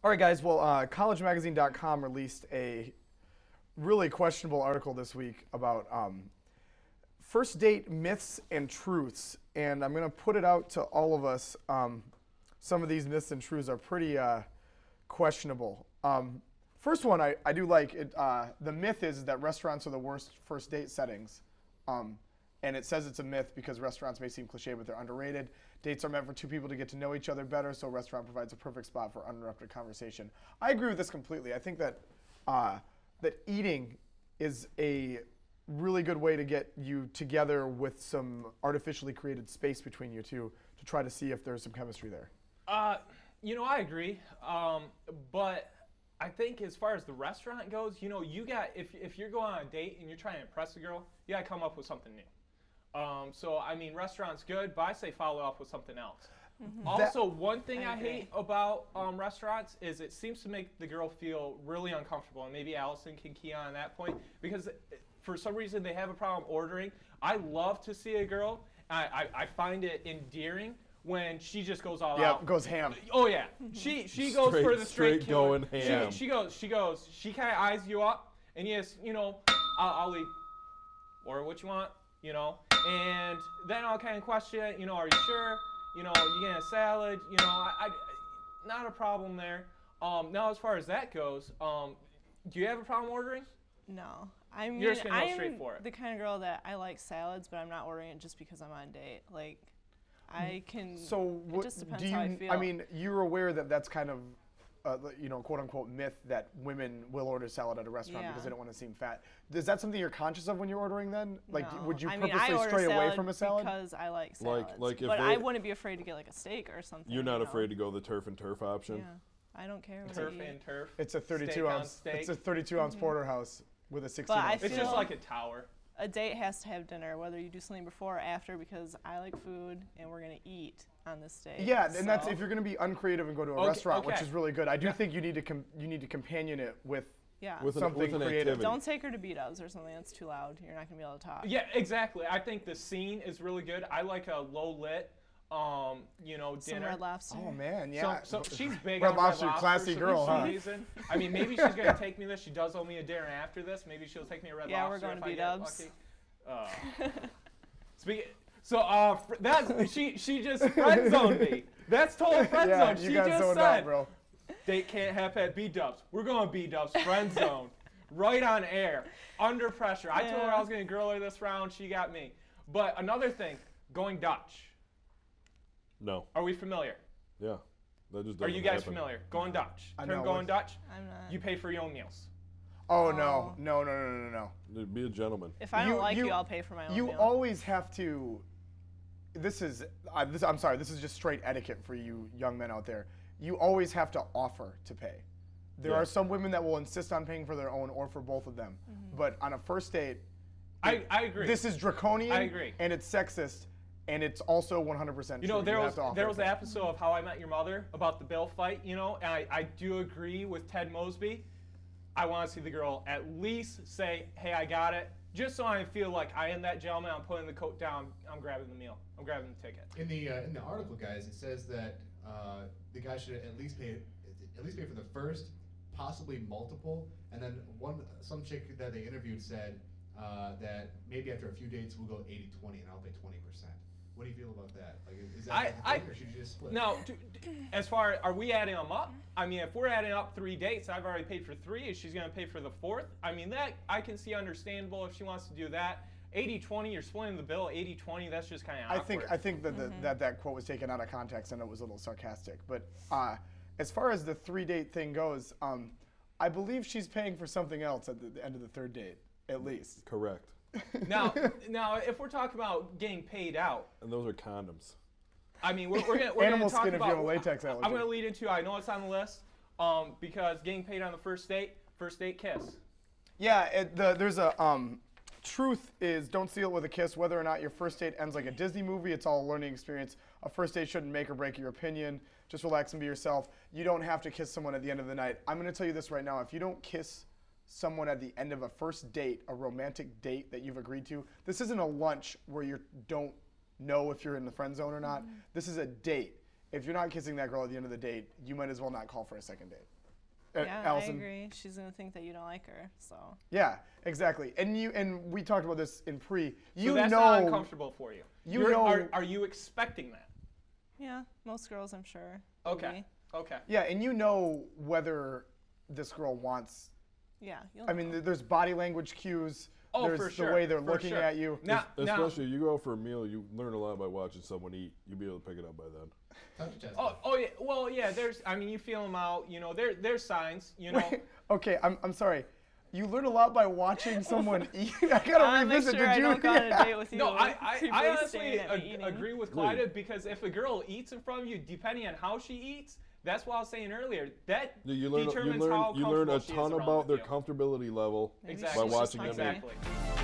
All right, guys. Well, collegemagazine.com released a really questionable article this week about first date myths and truths, and I'm going to put it out to all of us. Some of these myths and truths are pretty questionable. First one I do like. The myth is that restaurants are the worst first date settings. And it says it's a myth because restaurants may seem cliche, but they're underrated. Dates are meant for two people to get to know each other better, so a restaurant provides a perfect spot for uninterrupted conversation. I agree with this completely. I think that that eating is a really good way to get you together with some artificially created space between you two to try to see if there's some chemistry there. You know, I agree, but I think as far as the restaurant goes, you know, if you're going on a date and you're trying to impress a girl, you gotta come up with something new. So I mean, restaurant's good, but I say follow up with something else. Mm-hmm. Also, one thing I hate about restaurants is it seems to make the girl feel really uncomfortable, and maybe Allison can key on that point, because for some reason they have a problem ordering. I love to see a girl, I find it endearing when she just goes all out. Yeah, goes ham. Oh yeah, she goes for the straight going ham. She kind of eyes you up, and yes, you know, I'll eat, or what you want, you know, and then I'll kind of question it, you know, are you sure? You know, you getting a salad? You know, I not a problem there. Now as far as that goes, do you have a problem ordering? No. I mean, you're just gonna go straight for it. The kind of girl that I like salads, but I'm not ordering it just because I'm on a date. Like, I can. So it just depends how I feel. I mean, you're aware that that's kind of, you know, quote unquote myth that women will order salad at a restaurant because they don't want to seem fat. Is that something you're conscious of when you're ordering then? Like, no. would you I mean, purposely stray away from a salad? Because I like salads. Like if but I wouldn't be afraid to get like a steak or something. You're not afraid to go the turf and turf option? Yeah. I don't care what Turf I eat. and turf. It's a 32 ounce. It's a 32 ounce porterhouse with a 16 ounce. It's just like a tower. A date has to have dinner, whether you do something before or after, because I like food and we're gonna eat on this date. Yeah, and that's if you're gonna be uncreative and go to a restaurant, which is really good. I do think you need to companion it with something creative. Activity. Don't take her to B-dubs or something that's too loud. You're not gonna be able to talk. Yeah, exactly. I think the scene is really good. I like a low lit, you know, dinner. Some Red Lobster. Oh man, yeah. So she's big Red on Lobster, Red Lobster, classy girl, huh? I mean, maybe she's gonna take me this. She does owe me a dinner after this. Maybe she'll take me to Red Lobster. Yeah, we're going to B-dubs. So she just friend zoned me. That's total friend zone. She just said, bro. Date can't happen at B-dubs. We're going B-dubs, friend zone, right on air, under pressure. I told her I was gonna grill her this round. She got me. But another thing, going Dutch. No. Are we familiar? Yeah. That just Are you guys familiar? Going Dutch. Term going Dutch. I'm not. You pay for your own meals. Oh no. Be a gentleman. If I don't like you, I'll pay for my own meal. You always have to. I'm sorry. This is just straight etiquette for you young men out there. You always have to offer to pay. There are some women that will insist on paying for their own or for both of them. Mm-hmm. But on a first date, I agree. This is draconian. I agree. And it's sexist, and it's also 100% true. You know, there was an episode of How I Met Your Mother about the bill fight. You know, and I do agree with Ted Mosby. I want to see the girl at least say, "Hey, I got it," just so I feel like I am that gentleman. I'm putting the coat down. I'm grabbing the meal. I'm grabbing the ticket. In the article, guys, it says that the guy should at least pay for the first, possibly multiple, and then some chick that they interviewed said that maybe after a few dates we'll go 80-20 and I'll pay 20%. What do you feel about that? Like, is that a thing, or should you just split? No, as far are we adding them up? I mean, if we're adding up 3 dates, I've already paid for 3. Is she's going to pay for the 4th? I mean, that I can see understandable if she wants to do that. 80-20, you're splitting the bill. 80-20, that's just kind of awkward. I think that that quote was taken out of context and it was a little sarcastic. But as far as the 3-date thing goes, I believe she's paying for something else at the end of the 3rd date, at least. Correct. Now, if we're talking about getting paid out, and those are condoms. I mean, we're gonna animal talk skin about, if you have a latex allergy. I'm going to lead into. I know it's on the list because getting paid on the first date kiss. Yeah, there's a truth is don't seal it with a kiss. Whether or not your first date ends like a Disney movie, it's all a learning experience. A first date shouldn't make or break your opinion. Just relax and be yourself. You don't have to kiss someone at the end of the night. I'm going to tell you this right now. If you don't kiss someone at the end of a first date, a romantic date that you've agreed to, this isn't a lunch where you don't know if you're in the friend zone or not. This is a date. if you're not kissing that girl at the end of the date, you might as well not call for a second date. Yeah, Allison? I agree. She's gonna think that you don't like her. So. Yeah, exactly. And we talked about this in pre. You So that's know, not uncomfortable for you. You know. Are you expecting that? Yeah, most girls, I'm sure. Okay. Okay. Yeah, and you know whether this girl wants. Yeah. I mean, there's body language cues. Oh, there's for sure. the way they're for looking sure. at you. Now, Especially you go out for a meal, you learn a lot by watching someone eat. You'll be able to pick it up by then. yeah. Well, yeah. There's. I mean, you feel them out. You know, there's signs. You know. Wait, okay, I'm sorry. You learn a lot by watching someone eat. I gotta make revisit. sure I don't go on a Yeah. date with you. No, I creepily honestly staring at me eating. agree with Klida because if a girl eats in front of you, depending on how she eats, that's what I was saying earlier. That You learn determines how a comfortable ton she is around about with their you. comfortability level Maybe Exactly. by she's just watching them hungry. eat. Exactly.